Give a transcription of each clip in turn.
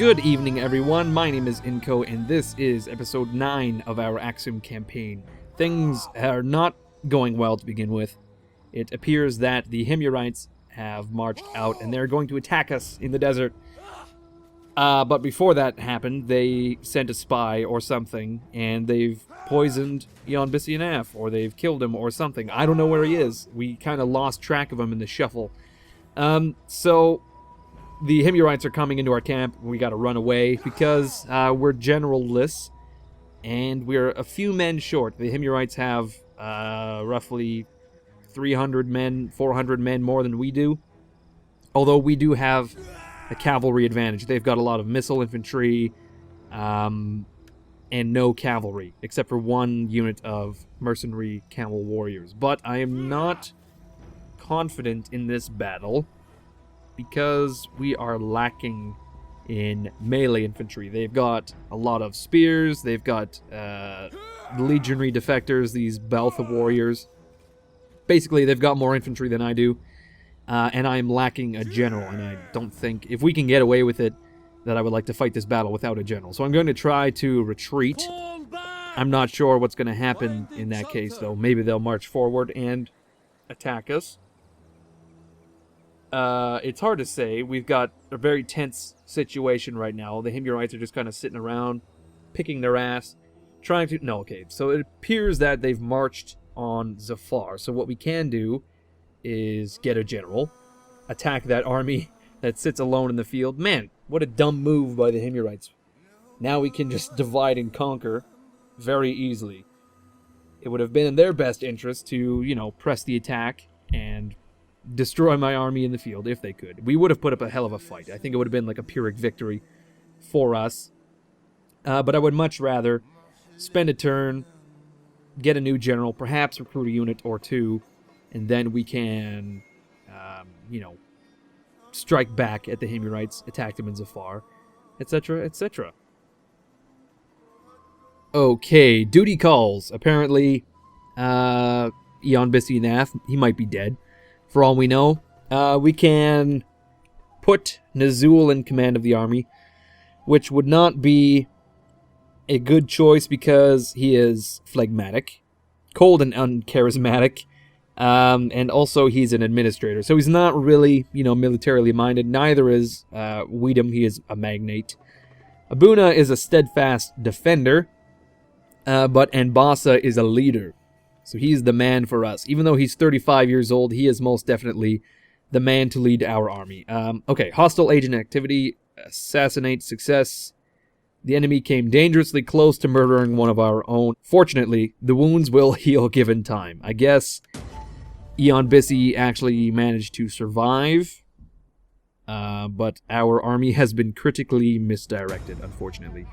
Good evening, everyone. My name is Inko, and this is episode 9 of our Aksum campaign. Things are not going well to begin with. It appears that the Himyarites have marched out, and they're going to attack us in the desert. But before that happened, they sent a spy or something, and they've poisoned Eon Bissianaf, or they've killed him or something. I don't know where he is. We kind of lost track of him in the shuffle. So the Himyarites are coming into our camp. We got to run away because we're general-less, and we're a few men short. The Himyarites have roughly 300 men, 400 men more than we do, although we do have a cavalry advantage. They've got a lot of missile infantry and no cavalry, except for one unit of mercenary camel warriors. But I am not confident in this battle because we are lacking in melee infantry. They've got a lot of spears, they've got legionary defectors, these Baltha warriors. Basically, they've got more infantry than I do, and I'm lacking a general, and I don't think, if we can get away with it, that I would like to fight this battle without a general. So I'm going to try to retreat. I'm not sure what's going to happen in that case, though. Maybe they'll march forward and attack us. It's hard to say. We've got a very tense situation right now. The Himyarites are just kind of sitting around, picking their ass, trying to... No, okay. So it appears that they've marched on Zafar. So what we can do is get a general, attack that army that sits alone in the field. Man, what a dumb move by the Himyarites. Now we can just divide and conquer very easily. It would have been in their best interest to, you know, press the attack and destroy my army in the field if they could. We would have put up a hell of a fight. I think it would have been like a Pyrrhic victory for us. But I would much rather spend a turn, get a new general, perhaps recruit a unit or two, and then we can, you know, strike back at the Himyarites, attack them in Zafar, etc., etc. Okay, duty calls. Apparently, Eon Bissianaf, he might be dead. For all we know, we can put Nazul in command of the army, which would not be a good choice because he is phlegmatic, cold and uncharismatic, and also he's an administrator. So he's not really, you know, militarily minded. Neither is Weedham. He is a magnate. Abuna is a steadfast defender, but Anbasa is a leader. So he's the man for us. Even though he's 35 years old, he is most definitely the man to lead our army. Okay, hostile agent activity, assassinate, success. The enemy came dangerously close to murdering one of our own. Fortunately, the wounds will heal given time. I guess Eon Bissi actually managed to survive, but our army has been critically misdirected, unfortunately.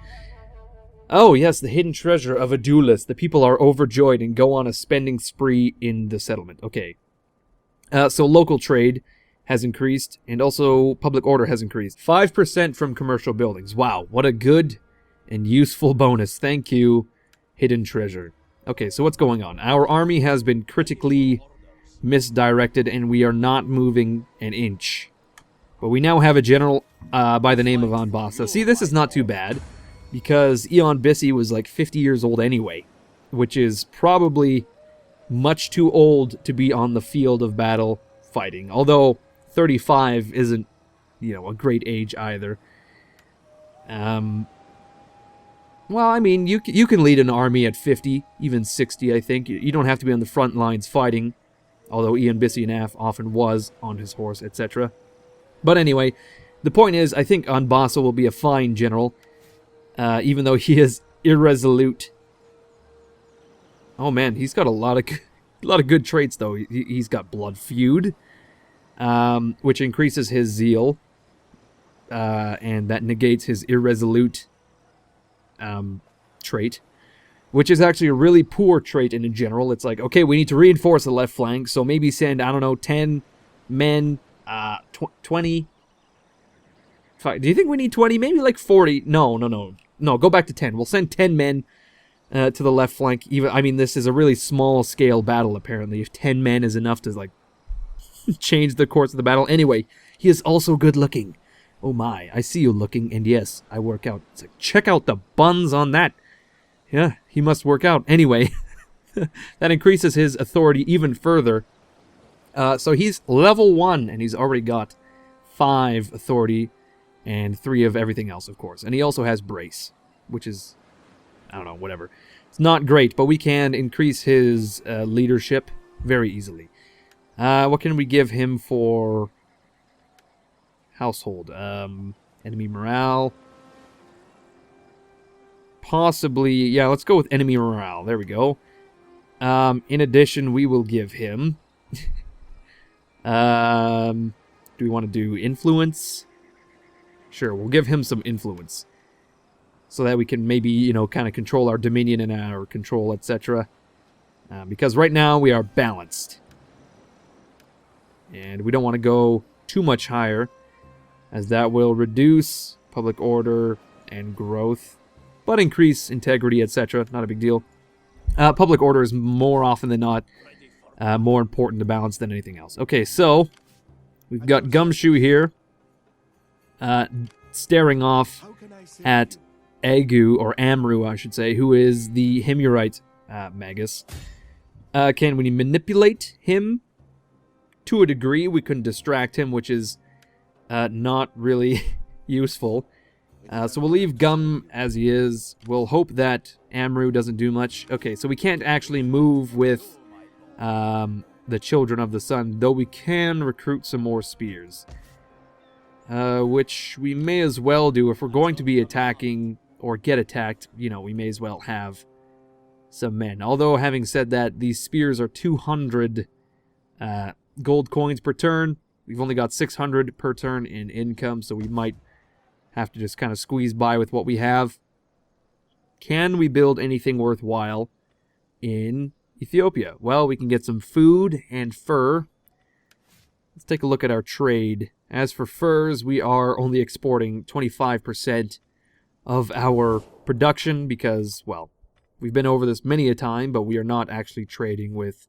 Oh, yes, the hidden treasure of a duelist. The people are overjoyed and go on a spending spree in the settlement. Okay. So local trade has increased, and also public order has increased. 5% from commercial buildings. Wow, what a good and useful bonus. Thank you, hidden treasure. Okay, so what's going on? Our army has been critically misdirected, and we are not moving an inch. But we now have a general by the name of Anbasa. See, this is not too bad, because Eon Bissi was like 50 years old anyway, which is probably much too old to be on the field of battle fighting. Although 35 isn't, you know, a great age either. Well, I mean, you can lead an army at 50, even 60, I think. You don't have to be on the front lines fighting, although Eon Bissianaf often was on his horse, etc. But anyway, the point is, I think Anbasa will be a fine general, even though he is irresolute. Oh man, he's got a lot of good traits though. He's got blood feud, which increases his zeal, and that negates his irresolute trait, which is actually a really poor trait in a general. It's like, okay, we need to reinforce the left flank, so maybe send, I don't know, 10 men, 20. Do you think we need 20? Maybe like 40. No, go back to 10. We'll send 10 men to the left flank. Even, I mean, this is a really small scale battle, apparently. If 10 men is enough to, like, change the course of the battle. Anyway, he is also good looking. Oh my, I see you looking, and yes, I work out. It's like, check out the buns on that. Yeah, he must work out. Anyway, that increases his authority even further. So he's level 1, and he's already got 5 authority, and 3 of everything else, of course. And he also has brace, which is, I don't know, whatever. It's not great, but we can increase his leadership very easily. What can we give him for household? Enemy morale. Possibly, yeah, let's go with enemy morale. There we go. In addition, we will give him... do we want to do influence? Sure, we'll give him some influence. So that we can maybe, you know, kind of control our dominion and our control, etc. Because right now we are balanced. And we don't want to go too much higher, as that will reduce public order and growth, but increase integrity, etc. Not a big deal. Public order is more often than not more important to balance than anything else. Okay, so we've got Gumshoe here, staring off at Agu, or Amru, I should say, who is the Himurite Magus. Can we manipulate him? To a degree, we can distract him, which is not really useful. So we'll leave Gum as he is. We'll hope that Amru doesn't do much. Okay, so we can't actually move with the Children of the Sun, though we can recruit some more spears. Which we may as well do. If we're going to be attacking or get attacked, you know, we may as well have some men. Although, having said that, these spears are 200 gold coins per turn. We've only got 600 per turn in income, so we might have to just kind of squeeze by with what we have. Can we build anything worthwhile in Ethiopia? Well, we can get some food and fur. Let's take a look at our trade. As for furs, we are only exporting 25% of our production because, well, we've been over this many a time, but we are not actually trading with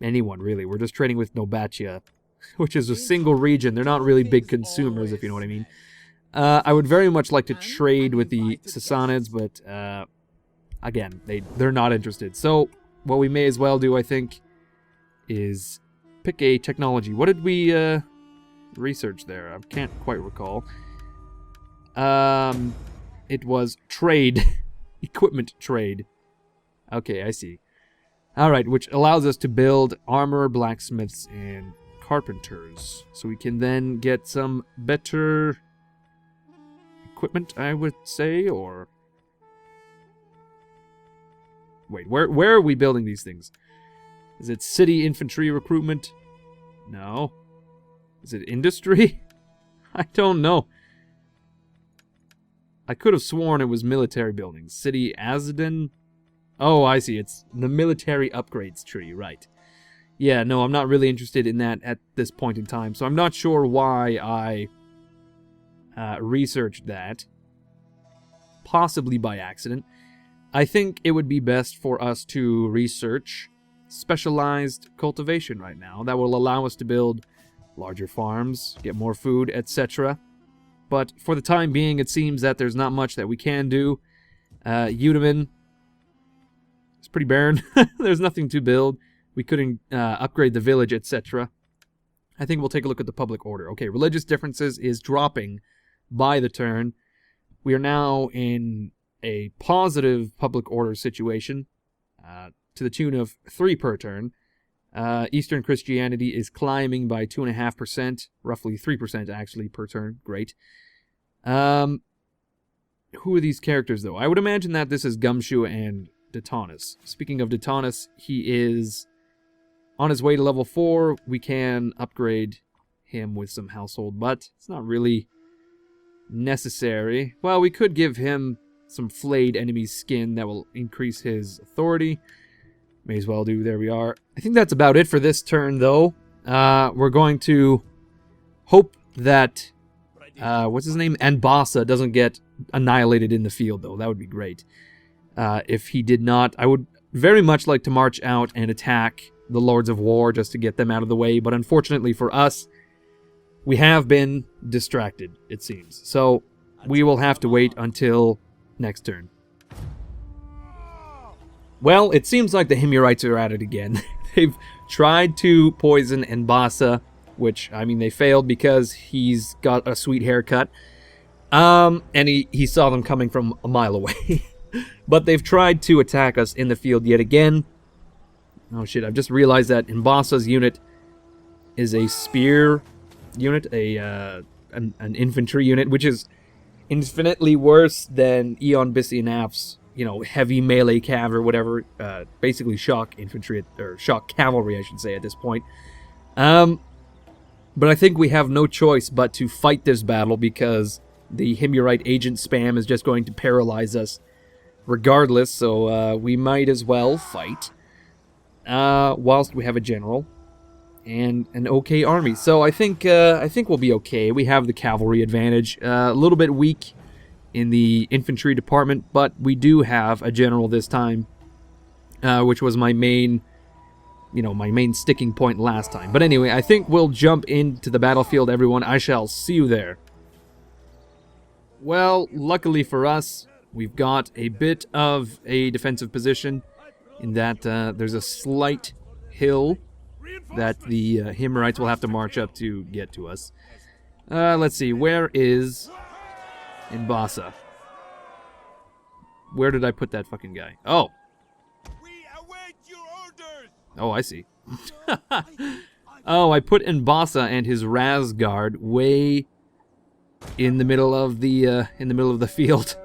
anyone, really. We're just trading with Nobatia, which is a single region. They're not really big consumers, if you know what I mean. I would very much like to trade with the Sassanids, but again, they're not interested. So what we may as well do, I think, is pick a technology. What did we research there? I can't quite recall. It was trade. Equipment trade. Okay, I see. Alright, which allows us to build armor, blacksmiths, and carpenters. So we can then get some better equipment, I would say, or... Wait, where are we building these things? Is it city infantry recruitment? No. Is it industry? I don't know. I could have sworn it was military buildings. City Azadin? Oh, I see. It's the military upgrades tree, right. Yeah, no, I'm not really interested in that at this point in time. So I'm not sure why I researched that. Possibly by accident. I think it would be best for us to research specialized cultivation right now. That will allow us to build larger farms, get more food, etc. But for the time being, it seems that there's not much that we can do. Udaman, it's pretty barren. There's nothing to build. We couldn't upgrade the village, etc. I think we'll take a look at the public order. Okay, religious differences is dropping by the turn. We are now in a positive public order situation to the tune of 3 per turn. Eastern Christianity is climbing by 2.5%, roughly 3% actually per turn. Great. Who are these characters, though? I would imagine that this is Gumshoe and Datanis. Speaking of Datanis, he is on his way to level 4. We can upgrade him with some household, but it's not really necessary. Well, we could give him some flayed enemy skin that will increase his authority. May as well do. There we are. I think that's about it for this turn, though. We're going to hope that what's his name? Anbasa doesn't get annihilated in the field, though. That would be great. If he did not, I would very much like to march out and attack the Lords of War just to get them out of the way. But unfortunately for us, we have been distracted, it seems. So we will have to wait until next turn. Well, it seems like the Himyarites are at it again. They've tried to poison Mbasa, which, I mean, they failed because he's got a sweet haircut. And he saw them coming from a mile away. But they've tried to attack us in the field yet again. Oh shit, I've just realized that Mbasa's unit is a spear unit, an infantry unit, which is infinitely worse than Eon Bissionaf's, you know, heavy melee cav or whatever, basically shock infantry, or shock cavalry, I should say, at this point. But I think we have no choice but to fight this battle because the Himyarite agent spam is just going to paralyze us regardless, so we might as well fight whilst we have a general and an okay army. So I think we'll be okay. We have the cavalry advantage, a little bit weak in the infantry department, but we do have a general this time, which was my main, my main sticking point last time. But anyway, I think we'll jump into the battlefield, everyone. I shall see you there. Well, luckily for us, we've got a bit of a defensive position in that there's a slight hill that the Himyarites will have to march up to get to us. Let's see, where is Mbasa? Where did I put that fucking guy? Oh. Oh, I see. Oh, I put Mbasa and his Raz Guard way in the middle of the field.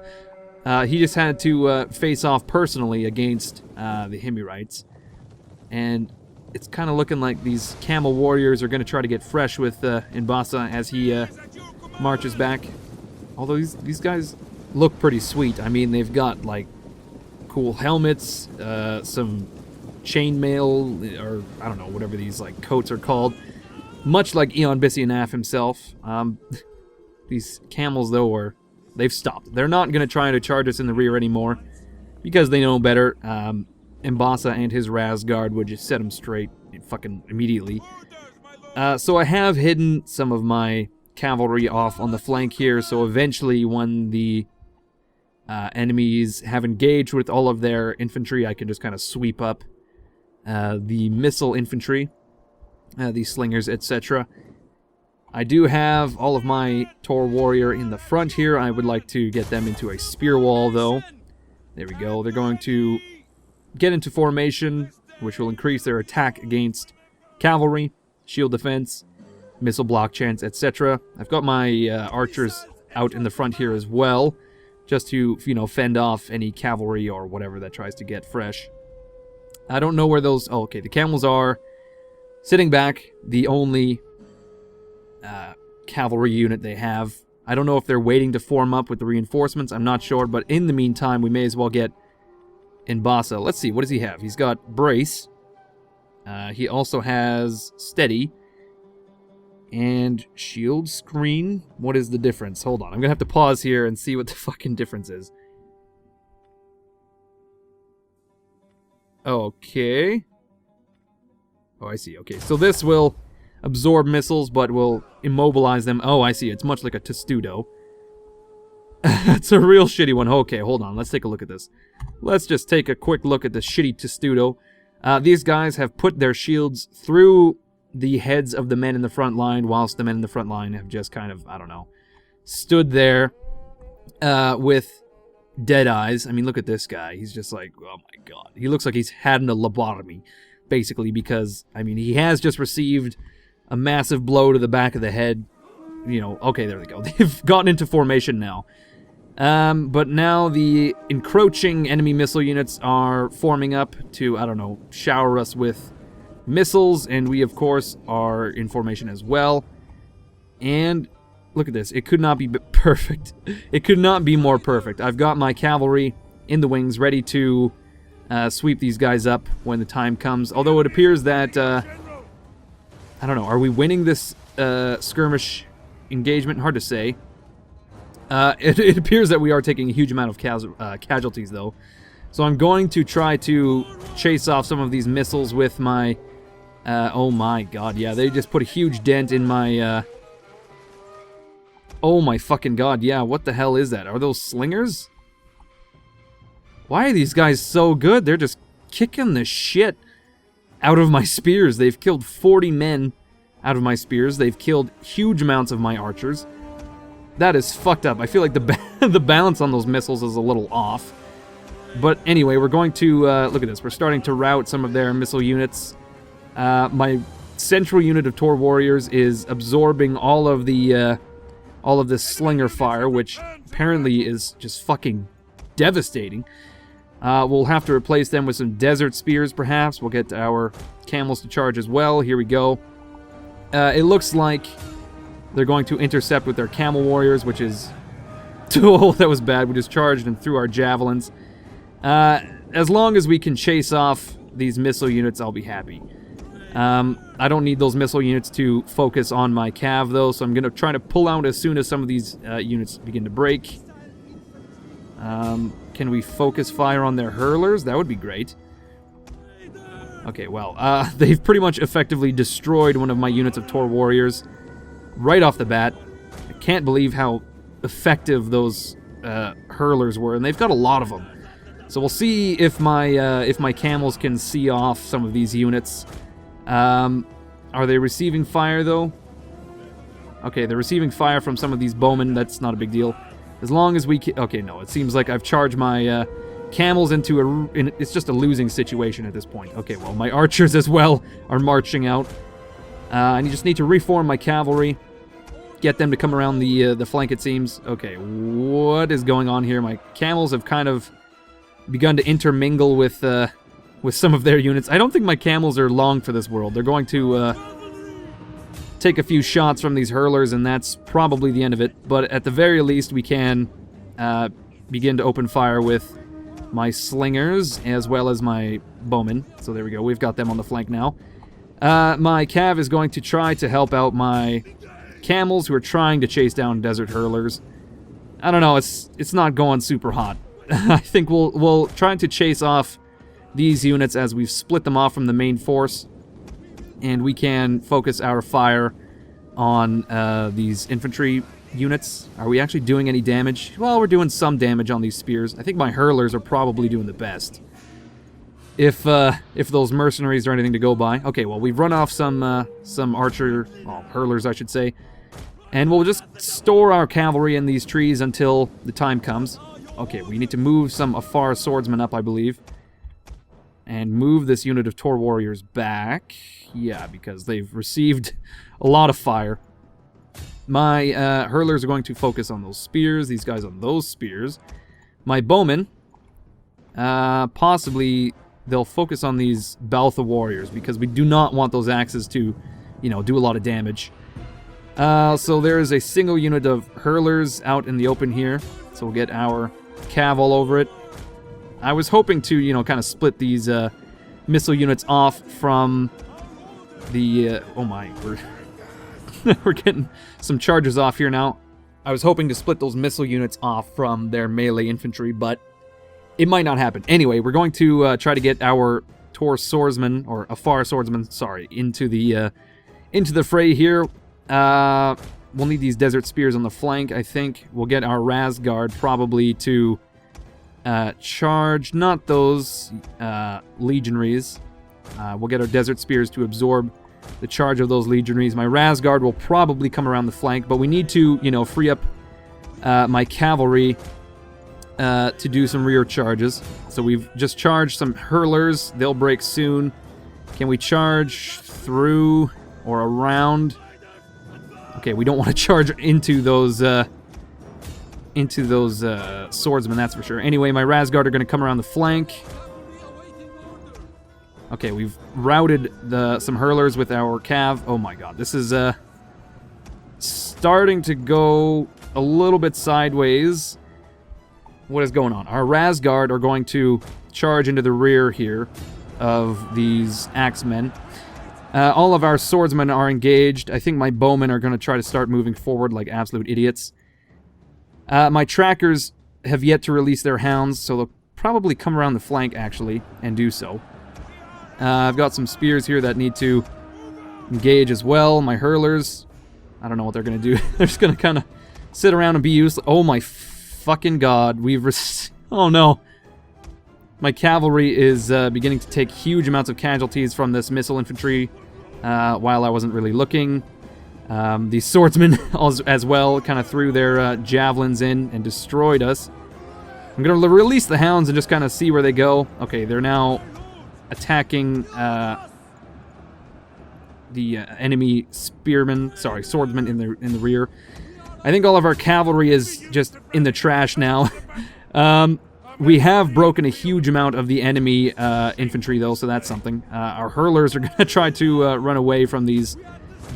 He just had to face off personally against the Himyarites, and it's kind of looking like these camel warriors are going to try to get fresh with Mbasa as he marches back. Although these guys look pretty sweet. I mean, they've got like cool helmets, some chainmail, or I don't know, whatever these like coats are called. Much like Eon Bissionaf himself. These camels though they've stopped. They're not going to try to charge us in the rear anymore because they know better. Mbasa and his Raz Guard would just set them straight fucking immediately. So I have hidden some of my cavalry off on the flank here, so eventually when the enemies have engaged with all of their infantry, I can just kind of sweep up the missile infantry, the slingers, etc. I do have all of my Tor warrior in the front here. I would like to get them into a spear wall, though. There we go. They're going to get into formation, which will increase their attack against cavalry, shield defense, missile block chance, etc. I've got my archers out in the front here as well, just to, fend off any cavalry or whatever that tries to get fresh. I don't know where those... Oh, okay, the camels are sitting back, the only cavalry unit they have. I don't know if they're waiting to form up with the reinforcements. I'm not sure, but in the meantime, we may as well get Mbasa. Let's see, what does he have? He's got Brace. He also has Steady. And Shield Screen. What is the difference? Hold on, I'm gonna have to pause here and see what the fucking difference is. Okay. Oh, I see. Okay, so this will absorb missiles, but will immobilize them. Oh, I see. It's much like a Testudo. It's a real shitty one. Okay, hold on. Let's take a look at this. Let's just take a quick look at the shitty Testudo. These guys have put their shields through the heads of the men in the front line, whilst the men in the front line have just kind of, I don't know, stood there with dead eyes. I mean, look at this guy. He's just like, oh my god. He looks like he's had a lobotomy, basically, because, I mean, he has just received a massive blow to the back of the head. Okay, there we go. They've gotten into formation now. But now the encroaching enemy missile units are forming up to, I don't know, shower us with missiles, and we, of course, are in formation as well. And look at this. It could not be perfect. It could not be more perfect. I've got my cavalry in the wings ready to sweep these guys up when the time comes. Although it appears that, I don't know, are we winning this skirmish engagement? Hard to say. It appears that we are taking a huge amount of casualties, though. So I'm going to try to chase off some of these missiles with my... oh my god, yeah, they just put a huge dent in my Oh my fucking god, yeah, what the hell is that? Are those slingers? Why are these guys so good? They're just kicking the shit out of my spears. They've killed 40 men out of my spears. They've killed huge amounts of my archers. That is fucked up. I feel like the balance on those missiles is a little off. But anyway, we're going to, look at this. We're starting to rout some of their missile units. My central unit of Tor warriors is absorbing all of this slinger fire, which apparently is just fucking devastating. We'll have to replace them with some desert spears, perhaps. We'll get our camels to charge as well. Here we go. It looks like they're going to intercept with their camel warriors, which is... Oh, that was bad. We just charged and threw our javelins. As long as we can chase off these missile units, I'll be happy. I don't need those missile units to focus on my cav, though, so I'm going to try to pull out as soon as some of these units begin to break. Can we focus fire on their hurlers? That would be great. Okay, well, they've pretty much effectively destroyed one of my units of Tor warriors right off the bat. I can't believe how effective those hurlers were, and they've got a lot of them. So we'll see if my camels can see off some of these units. Are they receiving fire, though? Okay, they're receiving fire from some of these bowmen. That's not a big deal. As long as we can... Okay, no, it seems like I've charged my camels into it's just a losing situation at this point. Okay, well, my archers as well are marching out. I just need to reform my cavalry. Get them to come around the flank, it seems. Okay, what is going on here? My camels have kind of begun to intermingle with some of their units. I don't think my camels are long for this world. They're going to take a few shots from these hurlers, and that's probably the end of it. But at the very least, we can begin to open fire with my slingers as well as my bowmen. So there we go. We've got them on the flank now. My cav is going to try to help out my camels who are trying to chase down desert hurlers. I don't know. It's not going super hot. I think we'll try to chase off these units as we've split them off from the main force, and we can focus our fire on these infantry units. Are we actually doing any damage? Well, we're doing some damage on these spears. I think my hurlers are probably doing the best. If those mercenaries are anything to go by. Okay, well, we've run off some archer... well, hurlers, I should say. And we'll just store our cavalry in these trees until the time comes. Okay, we need to move some Afar swordsmen up, I believe. And move this unit of Tor warriors back. Yeah, because they've received a lot of fire. My hurlers are going to focus on those spears. These guys on those spears. My bowmen, possibly they'll focus on these Baltha warriors, because we do not want those axes to, you know, do a lot of damage. So there is a single unit of hurlers out in the open here. So we'll get our cav all over it. I was hoping to, you know, kind of split these missile units off from the... oh my, we're getting some charges off here now. I was hoping to split those missile units off from their melee infantry, but it might not happen. Anyway, we're going to try to get our Tor swordsman, or Afar swordsman, sorry, into the fray here. We'll need these desert spears on the flank. I think we'll get our Razguard probably to charge, not those legionaries. We'll get our desert spears to absorb the charge of those legionaries. My Razguard will probably come around the flank, but we need to, you know, free up my cavalry to do some rear charges. So we've just charged some hurlers. They'll break soon. Can we charge through or around? Okay, we don't want to charge into those swordsmen, that's for sure. Anyway, my Razguard are going to come around the flank. Okay, we've routed some hurlers with our cav. Oh my god, this is starting to go a little bit sideways. What is going on? Our Razguard are going to charge into the rear here of these axemen. All of our swordsmen are engaged. I think my bowmen are going to try to start moving forward like absolute idiots. My trackers have yet to release their hounds, so they'll probably come around the flank, actually, and do so. I've got some spears here that need to engage as well. My hurlers, I don't know what they're going to do. They're just going to kind of sit around and be useless. Oh my fucking god. Oh no. My cavalry is beginning to take huge amounts of casualties from this missile infantry while I wasn't really looking. These swordsmen as well kind of threw their javelins in and destroyed us. I'm going to release the hounds and just kind of see where they go. Okay, they're now attacking the enemy swordsmen in the rear. I think all of our cavalry is just in the trash now. We have broken a huge amount of the enemy infantry, though, so that's something. Our hurlers are going to try to run away from these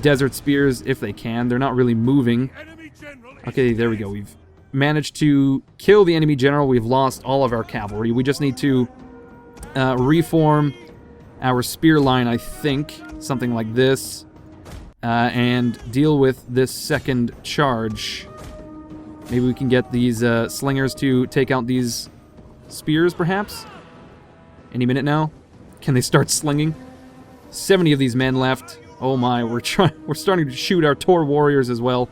desert spears if they can. They're not really moving. Okay, there we go. We've managed to kill the enemy general. We've lost all of our cavalry. We just need to reform our spear line, I think. Something like this. And deal with this second charge. Maybe we can get these slingers to take out these spears, perhaps? Any minute now? Can they start slinging? 70 of these men left. Oh my, we're starting to shoot our Tor warriors as well.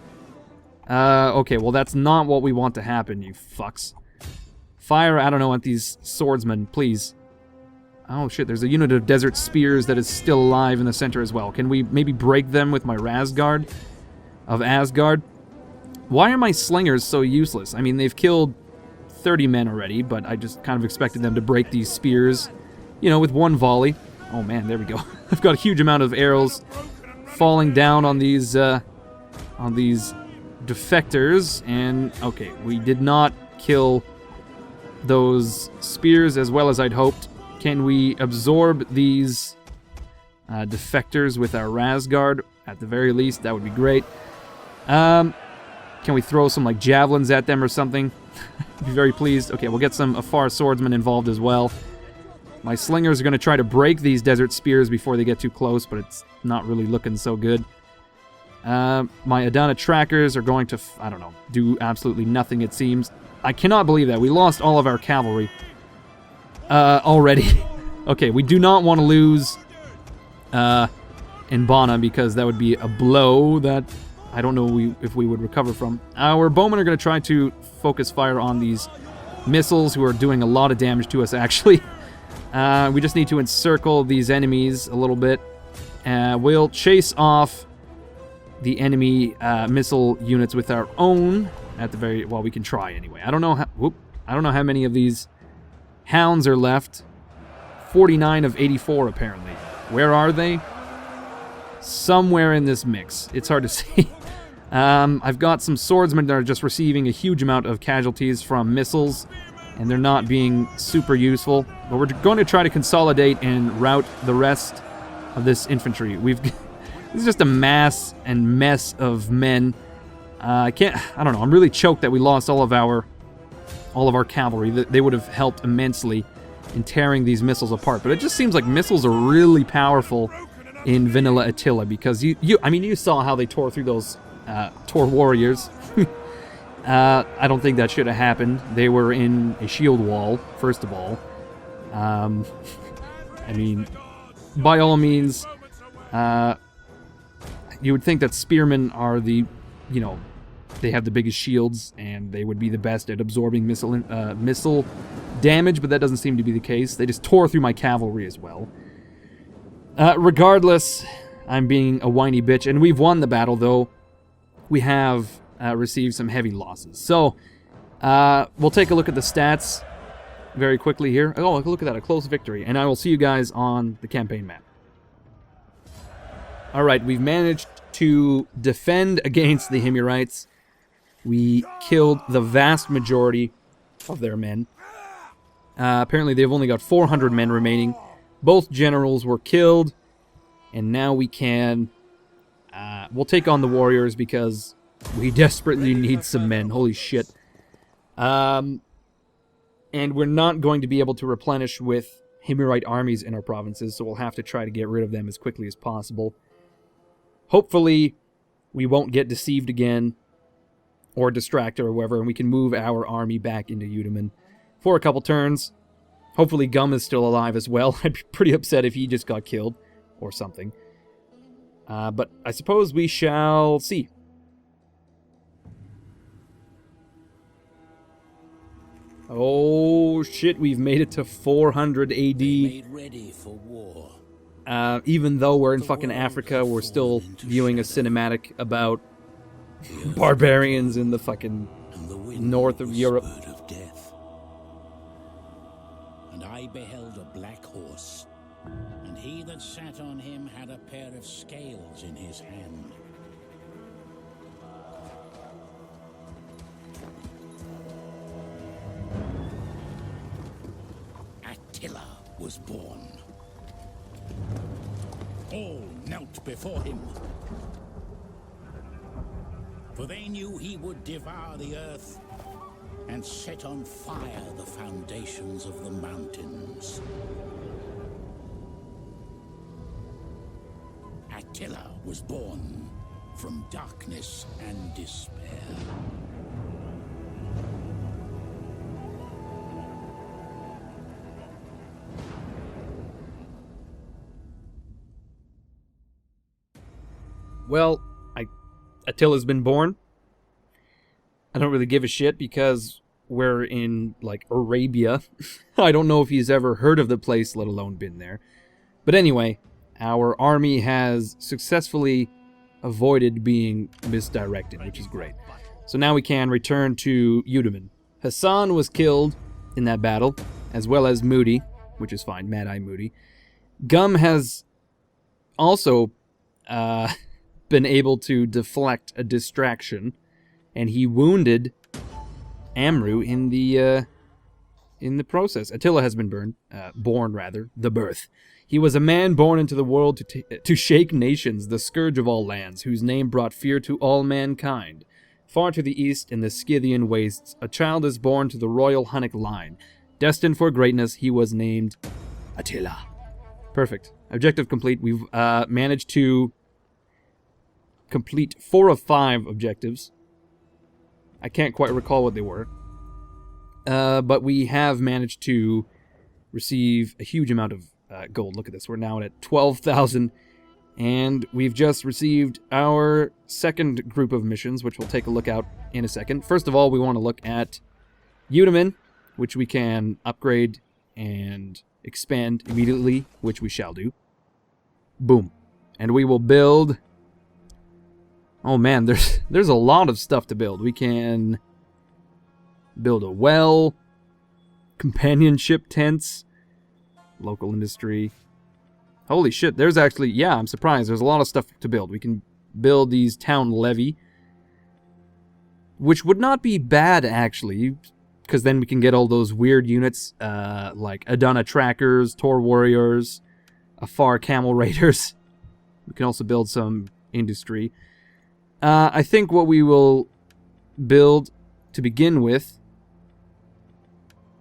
Okay, well that's not what we want to happen, you fucks. Fire, I don't know, at these swordsmen, please. Oh shit, there's a unit of desert spears that is still alive in the center as well. Can we maybe break them with my Razguard of Asgard? Why are my slingers so useless? I mean, they've killed 30 men already, but I just kind of expected them to break these spears, you know, with one volley. Oh man, there we go. I've got a huge amount of arrows falling down on these defectors, and okay, we did not kill those spears as well as I'd hoped. Can we absorb these defectors with our Razguard? At the very least, that would be great. Can we throw some like javelins at them or something? Be very pleased. Okay, we'll get some Afar swordsmen involved as well. My slingers are going to try to break these desert spears before they get too close, but it's not really looking so good. My Adana trackers are going to, I don't know, do absolutely nothing, it seems. I cannot believe that. We lost all of our cavalry already. Okay, we do not want to lose Inbana, because that would be a blow that I don't know if we would recover from. Our bowmen are going to try to focus fire on these missiles, who are doing a lot of damage to us, actually. We just need to encircle these enemies a little bit. We'll chase off the enemy missile units with our own at the very... Well, we can try anyway. I don't know how many of these hounds are left. 49 of 84, apparently. Where are they? Somewhere in this mix. It's hard to see. I've got some swordsmen that are just receiving a huge amount of casualties from missiles, and they're not being super useful. But we're going to try to consolidate and rout the rest of this infantry. This is just a mass and mess of men. I don't know. I'm really choked that we lost all of our cavalry. They would have helped immensely in tearing these missiles apart. But it just seems like missiles are really powerful in Vanilla Attila, because I mean, you saw how they tore through those Tor warriors. I don't think that should have happened. They were in a shield wall, first of all. I mean, by all means, you would think that spearmen are they have the biggest shields, and they would be the best at absorbing missile damage, but that doesn't seem to be the case. They just tore through my cavalry as well. Regardless, I'm being a whiny bitch, and we've won the battle, though. We have received some heavy losses. So, we'll take a look at the stats very quickly here. Oh, look at that, a close victory. And I will see you guys on the campaign map. Alright, we've managed to defend against the Himyarites. We killed the vast majority of their men. Apparently they've only got 400 men remaining. Both generals were killed. And now we can... we'll take on the warriors because we desperately need some men. Holy shit. And we're not going to be able to replenish with Himyarite armies in our provinces, so we'll have to try to get rid of them as quickly as possible. Hopefully, we won't get deceived again, or distracted or whatever, and we can move our army back into Udaman for a couple turns. Hopefully Gum is still alive as well. I'd be pretty upset if he just got killed, or something. But I suppose we shall see. shit, we've made it to 400 AD. Made ready for war. Even though we're in fucking Africa, we're still viewing a cinematic about barbarians in the fucking north of Europe. Of death. And I beheld a black horse, and he that sat on him had a pair of scales in his hand. Attila was born. All knelt before him, for they knew he would devour the earth and set on fire the foundations of the mountains. Attila was born from darkness and despair. Well, Attila's been born. I don't really give a shit because we're in, like, Arabia. I don't know if he's ever heard of the place, let alone been there. But anyway, our army has successfully avoided being misdirected, which is great. So now we can return to Udaman. Hassan was killed in that battle, as well as Moody, which is fine, Mad Eye Moody. Gum has also been able to deflect a distraction, and he wounded Amru in the process. Attila has been born, the birth. He was a man born into the world to shake nations, the scourge of all lands, whose name brought fear to all mankind. Far to the east, in the Scythian wastes, a child is born to the royal Hunnic line. Destined for greatness, he was named Attila. Perfect. Objective complete. We've managed to complete 4 of 5 objectives. I can't quite recall what they were. But we have managed to receive a huge amount of gold. Look at this. We're now at 12,000. And we've just received our second group of missions, which we'll take a look at in a second. First of all, we want to look at Udaman, which we can upgrade and expand immediately, which we shall do. Boom. And we will build... Oh man, there's a lot of stuff to build. We can build a well, companionship tents, local industry. Holy shit, there's actually, yeah, I'm surprised. There's a lot of stuff to build. We can build these town levy, which would not be bad actually, because then we can get all those weird units like Adana trackers, Tor warriors, Afar camel raiders. We can also build some industry. I think what we will build to begin with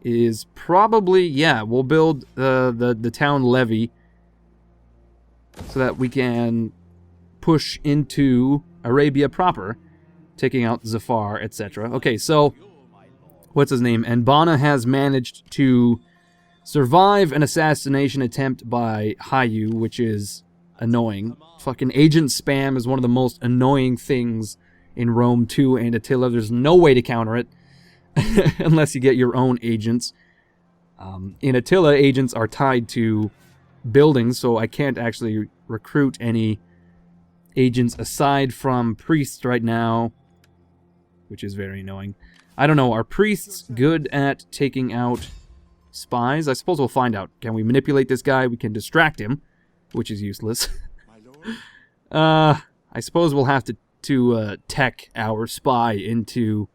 is probably, yeah, we'll build the town levy so that we can push into Arabia proper, taking out Zafar, etc. Okay, so, what's his name? Anbana has managed to survive an assassination attempt by Hayu, which is annoying. Fucking agent spam is one of the most annoying things in Rome 2 and Attila. There's no way to counter it unless you get your own agents. In Attila, agents are tied to buildings, so I can't actually recruit any agents aside from priests right now, which is very annoying. I don't know, are priests good at taking out spies? I suppose we'll find out. Can we manipulate this guy? We can distract him, which is useless. I suppose we'll have to tech our spy into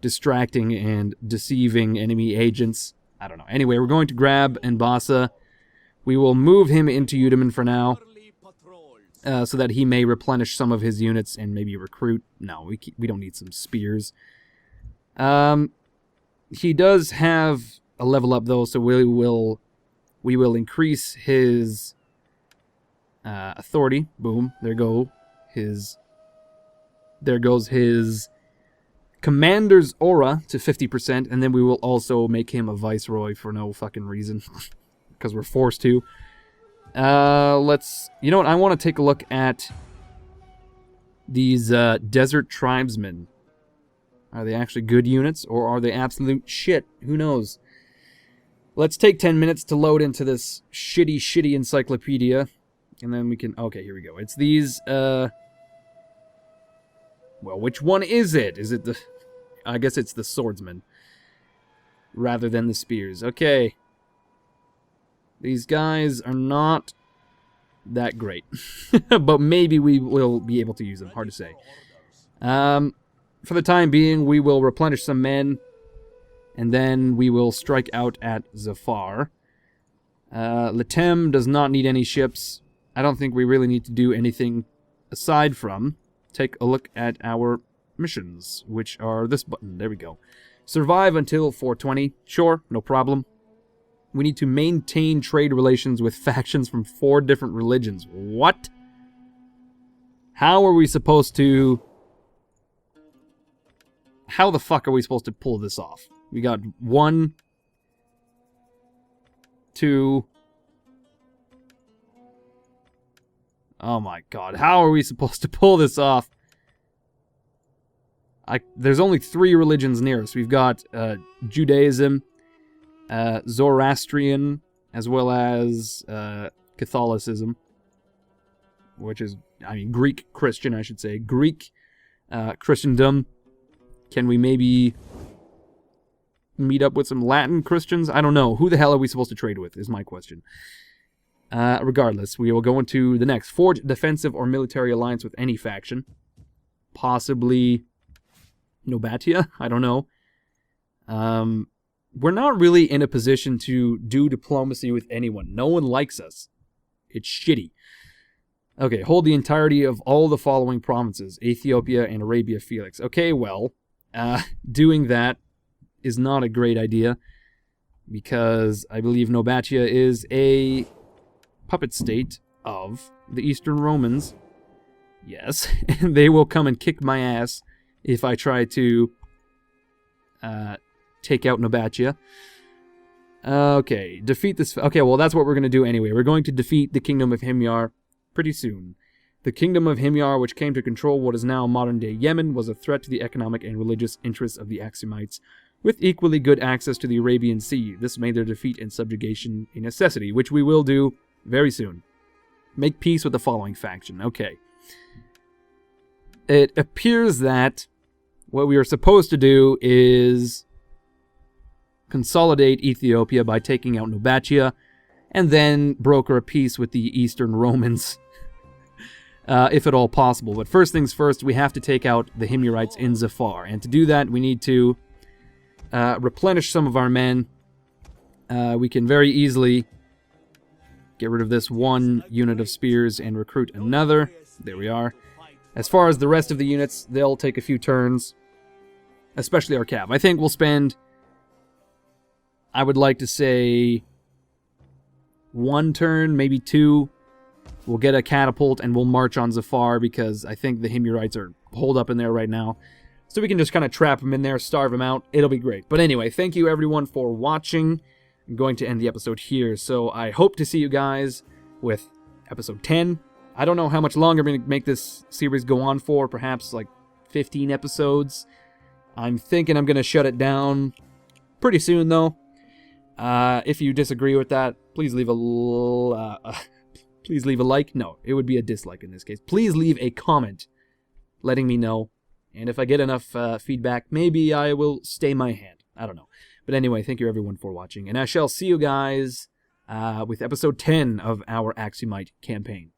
distracting and deceiving enemy agents. I don't know. Anyway, we're going to grab Nbasa. We will move him into Udaman for now, so that he may replenish some of his units and maybe recruit. No, we don't need some spears. He does have a level up though, so we will increase his authority. Boom. There goes his commander's aura to 50%, and then we will also make him a viceroy for no fucking reason. Because we're forced to. You know what? I want to take a look at these desert tribesmen. Are they actually good units, or are they absolute shit? Who knows? Let's take 10 minutes to load into this shitty encyclopedia. And then we can... Okay, here we go. It's these, Well, which one is it? Is it the... I guess it's the swordsman. Rather than the spears. Okay. These guys are not that great. But maybe we will be able to use them. Hard to say. For the time being, we will replenish some men. And then we will strike out at Zafar. Latem does not need any ships. I don't think we really need to do anything aside from take a look at our missions, which are this button. There we go. Survive until 420. Sure, no problem. We need to maintain trade relations with factions from 4 different religions. What? How are we supposed to... How the fuck are we supposed to pull this off? We got 1, 2... Oh my god, how are we supposed to pull this off? There's only 3 religions near us. We've got Judaism, Zoroastrian, as well as Catholicism, which is, I mean, Greek Christian, I should say. Greek Christendom. Can we maybe meet up with some Latin Christians? I don't know. Who the hell are we supposed to trade with, is my question. Regardless, we will go into the next. Forge defensive or military alliance with any faction. Possibly Nobatia? I don't know. We're not really in a position to do diplomacy with anyone. No one likes us. It's shitty. Okay, hold the entirety of all the following provinces. Ethiopia and Arabia Felix. Okay, well, doing that is not a great idea. Because I believe Nobatia is a puppet state of the Eastern Romans. Yes, and they will come and kick my ass if I try to take out Nobatia. Okay, defeat this... Okay, well, that's what we're going to do anyway. We're going to defeat the Kingdom of Himyar pretty soon. The Kingdom of Himyar, which came to control what is now modern-day Yemen, was a threat to the economic and religious interests of the Axumites, with equally good access to the Arabian Sea. This made their defeat and subjugation a necessity, which we will do very soon. Make peace with the following faction. Okay. It appears that what we are supposed to do is consolidate Ethiopia by taking out Nobatia, and then broker a peace with the Eastern Romans, if at all possible. But first things first, we have to take out the Himyarites in Zafar, and to do that, we need to replenish some of our men. We can very easily get rid of this 1 unit of spears and recruit another. There we are. As far as the rest of the units, they'll take a few turns, especially our cav. I think we'll spend, I would like to say, 1 turn, maybe 2. We'll get a catapult and we'll march on Zafar because I think the Himyarites are holed up in there right now. So we can just kind of trap them in there, starve them out. It'll be great. But anyway, thank you everyone for watching. I'm going to end the episode here. So I hope to see you guys with episode 10. I don't know how much longer I'm going to make this series go on for. Perhaps like 15 episodes. I'm thinking I'm going to shut it down pretty soon though. If you disagree with that, please leave a please leave a like. No, it would be a dislike in this case. Please leave a comment letting me know. And if I get enough feedback, maybe I will stay my hand. I don't know. But anyway, thank you everyone for watching. And I shall see you guys with episode 10 of our Axumite campaign.